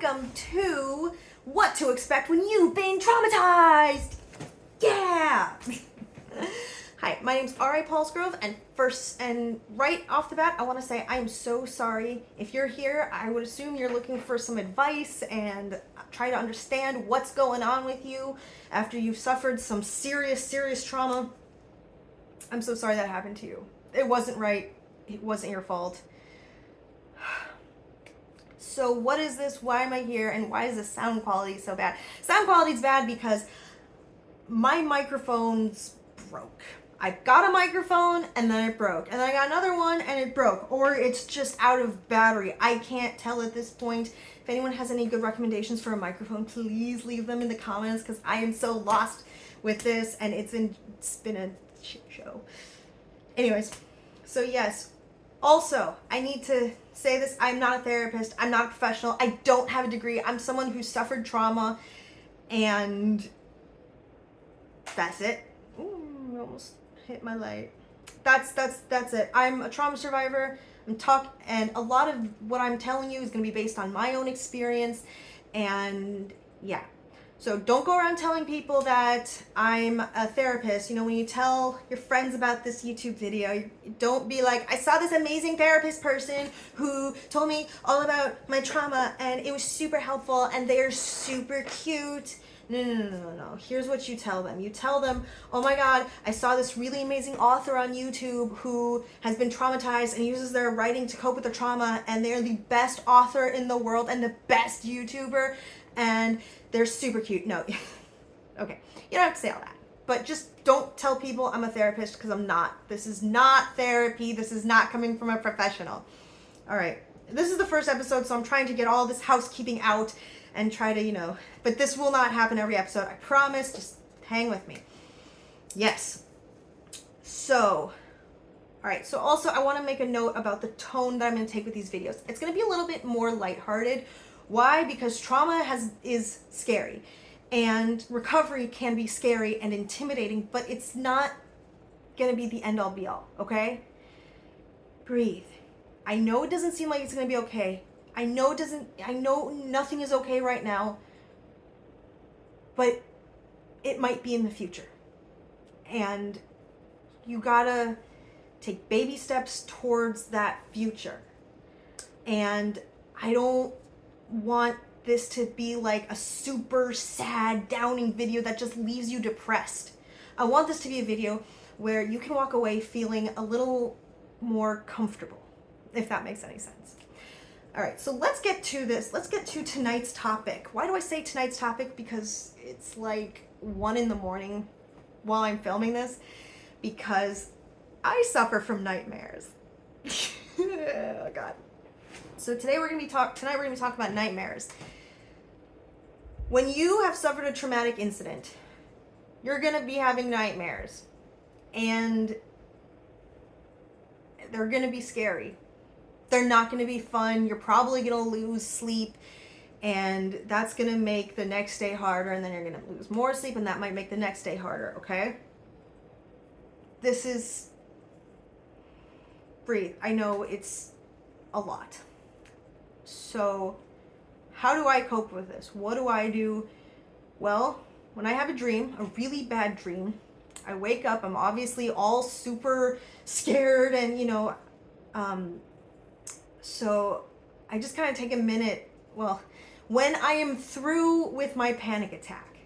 welcome to What to Expect When You've Been Traumatized. Yeah! Hi, my name's R.A. Paulsgrove, and right off the bat, I want to say I am so sorry. If you're here, I would assume you're looking for some advice and try to understand what's going on with you after you've suffered some serious trauma. I'm so sorry that happened to you. It wasn't right. It wasn't your fault. So what is this? Why am I here? And why is the sound quality so bad? Sound quality is bad because my microphone's broke. I got a microphone and then it broke. And then I got another one and it broke. Or it's just out of battery. I can't tell at this point. If anyone has any good recommendations for a microphone, please leave them in the comments because I am so lost with this and it's been a shit show. Anyways, so yes. Also, I need to say this, I'm not a therapist, I'm not a professional, I don't have a degree, I'm someone who suffered trauma, and that's it. Ooh, I almost hit my light. That's it. I'm a trauma survivor, and a lot of what I'm telling you is going to be based on my own experience, and yeah. So don't go around telling people that I'm a therapist. You know, when you tell your friends about this YouTube video, don't be like, I saw this amazing therapist person who told me all about my trauma and it was super helpful and they're super cute. No. Here's what you tell them. You tell them, oh my God, I saw this really amazing author on YouTube who has been traumatized and uses their writing to cope with their trauma, and they're the best author in the world and the best YouTuber, and they're super cute. No, okay, you don't have to say all that, but just don't tell people I'm a therapist because I'm not. This is not therapy. This is not coming from a professional. All right, this is the first episode, so I'm trying to get all this housekeeping out and try to, but this will not happen every episode. I promise. Just hang with me. Yes. So, all right. So also I want to make a note about the tone that I'm going to take with these videos. It's going to be a little bit more lighthearted. Why? Because trauma is scary, and recovery can be scary and intimidating, but it's not going to be the end all be all. Okay? Breathe. I know it doesn't seem like it's going to be okay. I know nothing is okay right now, but it might be in the future. And you gotta take baby steps towards that future. And I don't want this to be like a super sad, downing video that just leaves you depressed. I want this to be a video where you can walk away feeling a little more comfortable, if that makes any sense. All right, so let's get to this. Let's get to tonight's topic. Why do I say tonight's topic? Because it's like 1 a.m. while I'm filming this, because I suffer from nightmares. Oh God. So tonight we're gonna be talking about nightmares. When you have suffered a traumatic incident, you're gonna be having nightmares, and they're gonna be scary. They're not going to be fun. You're probably going to lose sleep, and that's going to make the next day harder, and then you're going to lose more sleep, and that might make the next day harder, okay? This is... Breathe. I know it's a lot. So, how do I cope with this? What do I do? Well, when I have a dream, a really bad dream, I wake up, I'm obviously all super scared, and, so I just kind of take a minute. Well, when I am through with my panic attack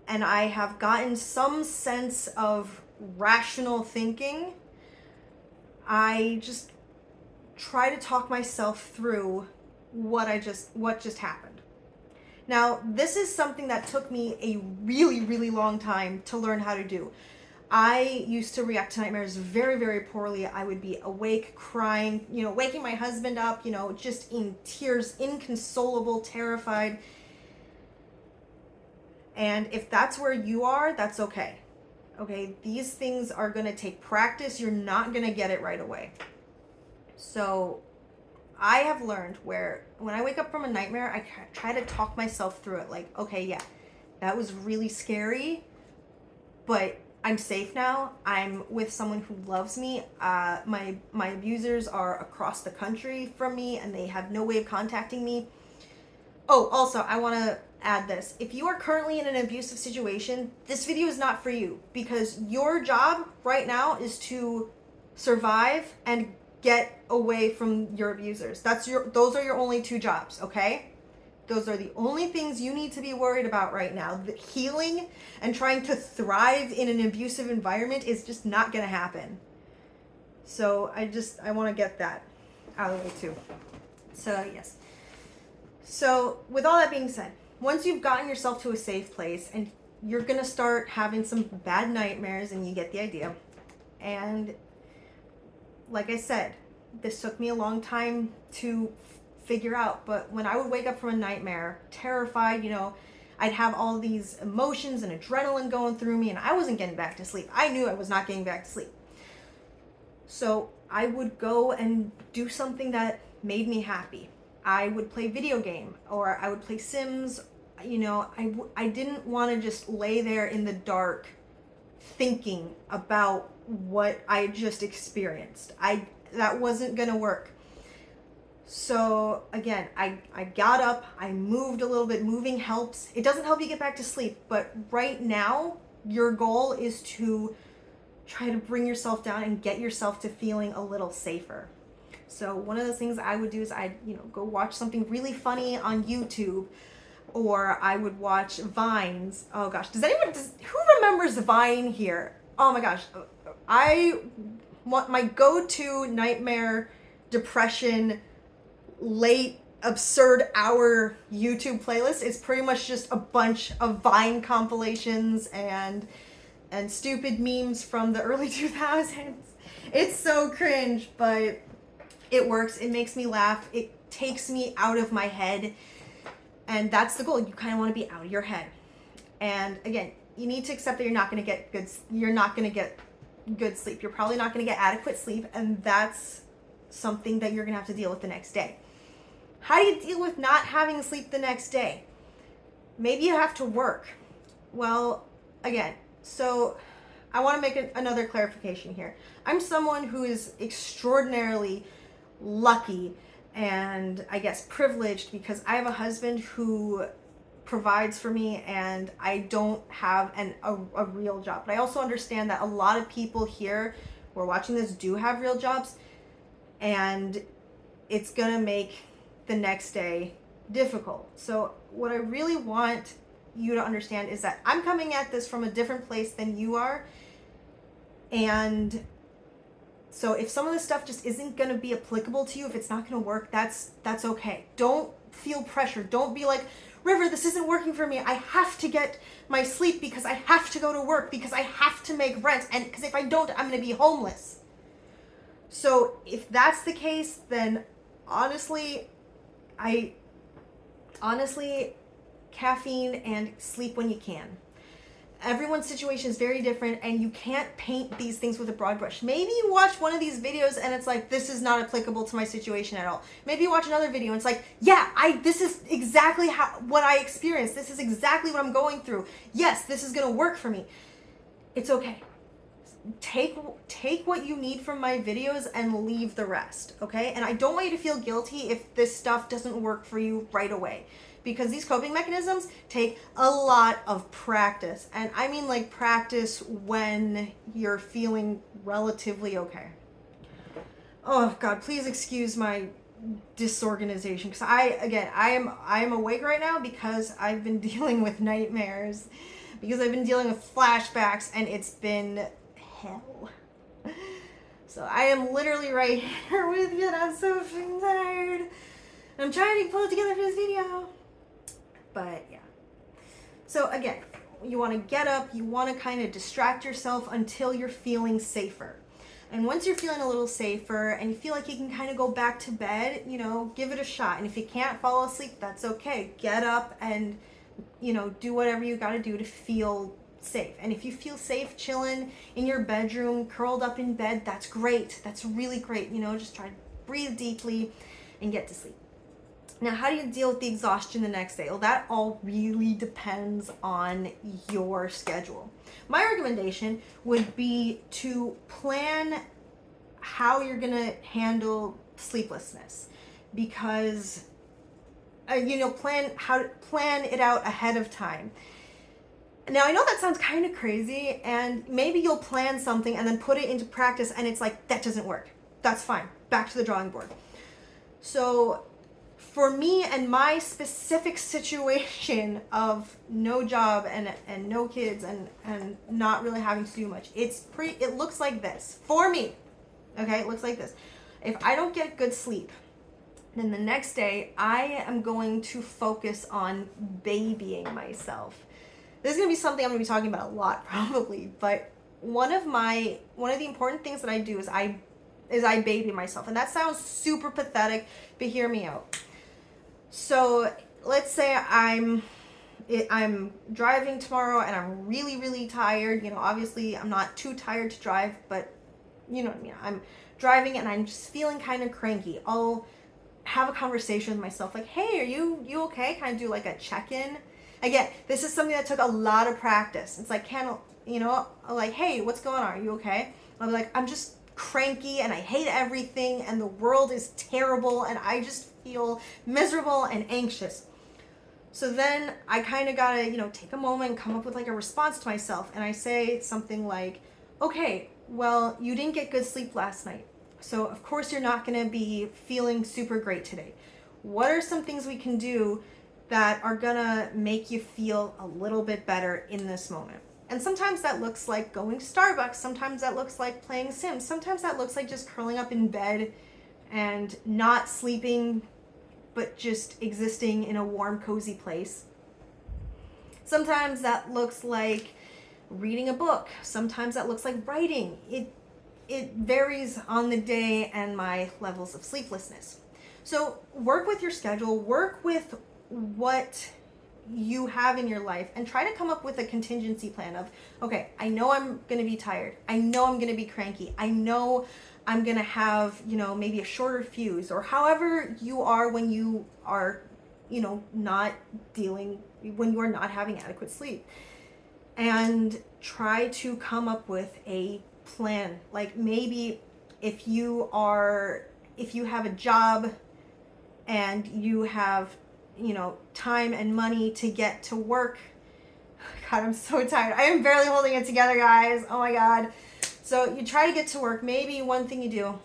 and I have gotten some sense of rational thinking, I just try to talk myself through what just happened. Now, this is something that took me a really long time to learn how to do. I used to react to nightmares very poorly. I would be awake, crying, waking my husband up, just in tears, inconsolable, terrified. And if that's where you are, that's okay. Okay, these things are going to take practice. You're not going to get it right away. So I have learned where when I wake up from a nightmare, I try to talk myself through it. Like, okay, yeah, that was really scary, but I'm safe now. I'm with someone who loves me. My abusers are across the country from me and they have no way of contacting me. Oh, also, I want to add this. If you are currently in an abusive situation, this video is not for you, because your job right now is to survive and get away from your abusers. Those are your only two jobs, okay? Those are the only things you need to be worried about right now. The healing and trying to thrive in an abusive environment is just not going to happen. So I want to get that out of the way too. So yes. So with all that being said, once you've gotten yourself to a safe place and you're going to start having some bad nightmares, and you get the idea. And like I said, this took me a long time to figure out, but when I would wake up from a nightmare, terrified, I'd have all these emotions and adrenaline going through me, and I wasn't getting back to sleep. I knew I was not getting back to sleep. So I would go and do something that made me happy. I would play video game, or I would play Sims. I didn't want to just lay there in the dark thinking about what I just experienced. That wasn't gonna work. So again, I got up, I moved a little bit. Moving helps. It doesn't help you get back to sleep, but right now your goal is to try to bring yourself down and get yourself to feeling a little safer. So one of the things I would do is I'd go watch something really funny on YouTube, or I would watch Vines. Oh gosh, who remembers Vine here? Oh my gosh, I want my go-to nightmare, depression, late absurd hour YouTube playlist is pretty much just a bunch of Vine compilations and stupid memes from the early 2000s. It's so cringe, but it works. It makes me laugh. It takes me out of my head. And that's the goal. You kind of want to be out of your head. And again, you need to accept that you're not going to get good sleep. You're probably not going to get adequate sleep, and that's something that you're going to have to deal with the next day. How do you deal with not having sleep the next day? Maybe you have to work. Well, again, so I want to make another clarification here. I'm someone who is extraordinarily lucky and I guess privileged, because I have a husband who provides for me, and I don't have a real job. But I also understand that a lot of people here who are watching this do have real jobs, and it's gonna make the next day difficult. So what I really want you to understand is that I'm coming at this from a different place than you are, and so if some of this stuff just isn't going to be applicable to you, if it's not going to work, that's okay. Don't feel pressure. Don't be like, River, this isn't working for me. I have to get my sleep because I have to go to work, because I have to make rent, and because if I don't, I'm going to be homeless. So if that's the case, then honestly, caffeine and sleep when you can. Everyone's situation is very different, and you can't paint these things with a broad brush. Maybe you watch one of these videos and it's like, this is not applicable to my situation at all. Maybe you watch another video and it's like, yeah, this is exactly what I experienced. This is exactly what I'm going through. Yes, this is going to work for me. It's okay. Take what you need from my videos and leave the rest, okay? And I don't want you to feel guilty if this stuff doesn't work for you right away, because these coping mechanisms take a lot of practice. And I mean like practice when you're feeling relatively okay. Oh God, please excuse my disorganization, because I am awake right now because I've been dealing with nightmares, because I've been dealing with flashbacks, and it's been hell. So I am literally right here with you, and I'm so freaking tired. I'm trying to pull it together for this video. But yeah. So again, you want to get up, you want to kind of distract yourself until you're feeling safer. And once you're feeling a little safer and you feel like you can kind of go back to bed, give it a shot. And if you can't fall asleep, that's okay. Get up and, do whatever you got to do to feel safe. And if you feel safe chilling in your bedroom, curled up in bed, that's great. That's really great. Just try to breathe deeply and get to sleep. Now, how do you deal with the exhaustion the next day? Well, that all really depends on your schedule. My recommendation would be to plan how you're going to handle sleeplessness, because plan it out ahead of time. Now, I know that sounds kind of crazy, and maybe you'll plan something and then put it into practice, and it's like, that doesn't work. That's fine. Back to the drawing board. So, for me and my specific situation of no job and no kids and not really having to do much, it looks like this. For me, okay, it looks like this. If I don't get good sleep, then the next day I am going to focus on babying myself. This is going to be something I'm going to be talking about a lot probably, but one of the important things that I do is I baby myself. And that sounds super pathetic, but hear me out. So let's say I'm driving tomorrow and I'm really, really tired. Obviously I'm not too tired to drive, but you know what I mean. I'm driving and I'm just feeling kind of cranky. I'll have a conversation with myself like, hey, are you okay? Kind of do like a check-in. Again, this is something that took a lot of practice. It's like, like, hey, what's going on? Are you okay? I'll be like, I'm just cranky and I hate everything and the world is terrible and I just feel miserable and anxious. So then I kind of gotta, take a moment and come up with like a response to myself. And I say something like, okay, well, you didn't get good sleep last night. So of course you're not gonna be feeling super great today. What are some things we can do that are gonna make you feel a little bit better in this moment? And sometimes that looks like going to Starbucks. Sometimes that looks like playing Sims. Sometimes that looks like just curling up in bed and not sleeping, but just existing in a warm, cozy place. Sometimes that looks like reading a book. Sometimes that looks like writing. It varies on the day and my levels of sleeplessness. So work with your schedule, work with what you have in your life, and try to come up with a contingency plan of, okay, I know I'm going to be tired. I know I'm going to be cranky. I know I'm going to have, maybe a shorter fuse, or however you are when you are, when you are not having adequate sleep. And try to come up with a plan. Like maybe if you have a job and you have time and money to get to work. God, I'm so tired. I am barely holding it together, guys. Oh my God. So you try to get to work. Maybe one thing you do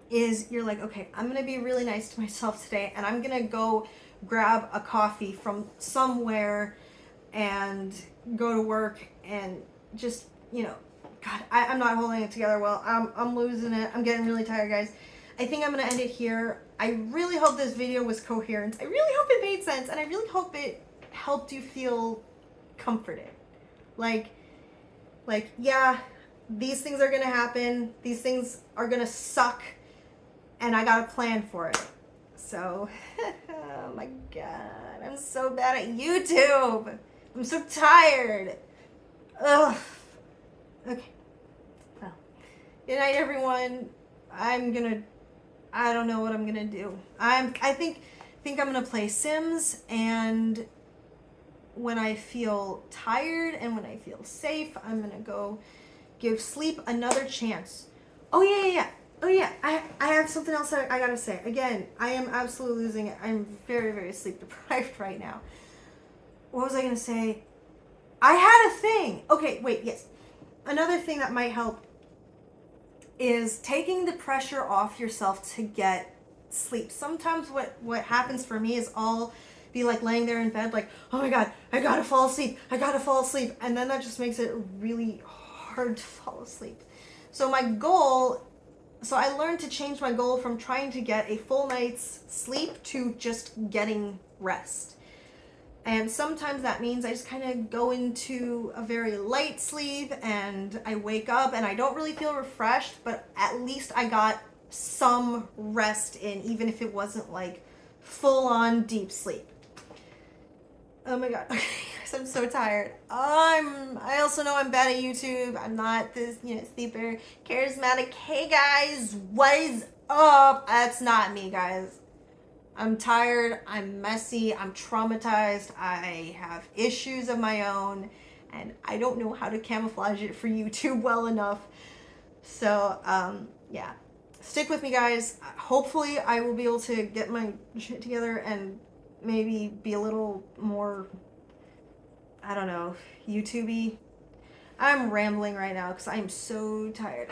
is you're like, okay, I'm going to be really nice to myself today, and I'm going to go grab a coffee from somewhere and go to work and just, God, I'm not holding it together well. I'm losing it. I'm getting really tired, guys. I think I'm going to end it here. I really hope this video was coherent. I really hope it made sense, and I really hope it helped you feel comforted. Like, yeah, these things are going to happen. These things are going to suck, and I got a plan for it. So, oh my God, I'm so bad at YouTube. I'm so tired. Ugh. Okay. Well, good night, everyone. I don't know what I'm gonna do. I think I'm gonna play Sims, and when I feel tired and when I feel safe, I'm gonna go give sleep another chance. Oh yeah. Oh yeah. I have something else that I gotta say. Again, I am absolutely losing it. I'm very, very sleep deprived right now. What was I gonna say? I had a thing. Okay, wait, yes. Another thing that might help is taking the pressure off yourself to get sleep. Sometimes what happens for me is I'll be like laying there in bed like, oh my God, I gotta fall asleep. And then that just makes it really hard to fall asleep. So I learned to change my goal from trying to get a full night's sleep to just getting rest. And sometimes that means I just kind of go into a very light sleep and I wake up and I don't really feel refreshed, but at least I got some rest in, even if it wasn't like full on deep sleep. Oh my God. Okay, guys, I'm so tired. I also know I'm bad at YouTube. I'm not this, super charismatic. Hey guys, what is up? That's not me, guys. I'm tired, I'm messy, I'm traumatized, I have issues of my own, and I don't know how to camouflage it for YouTube well enough. So, yeah. Stick with me, guys. Hopefully I will be able to get my shit together and maybe be a little more, I don't know, YouTube-y. I'm rambling right now because I'm so tired.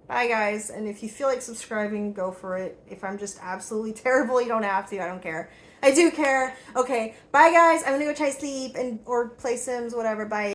Bye, guys. And if you feel like subscribing, go for it. If I'm just absolutely terrible, you don't have to. I don't care. I do care. Okay. Bye, guys. I'm going to go try sleep and or play Sims, whatever. Bye.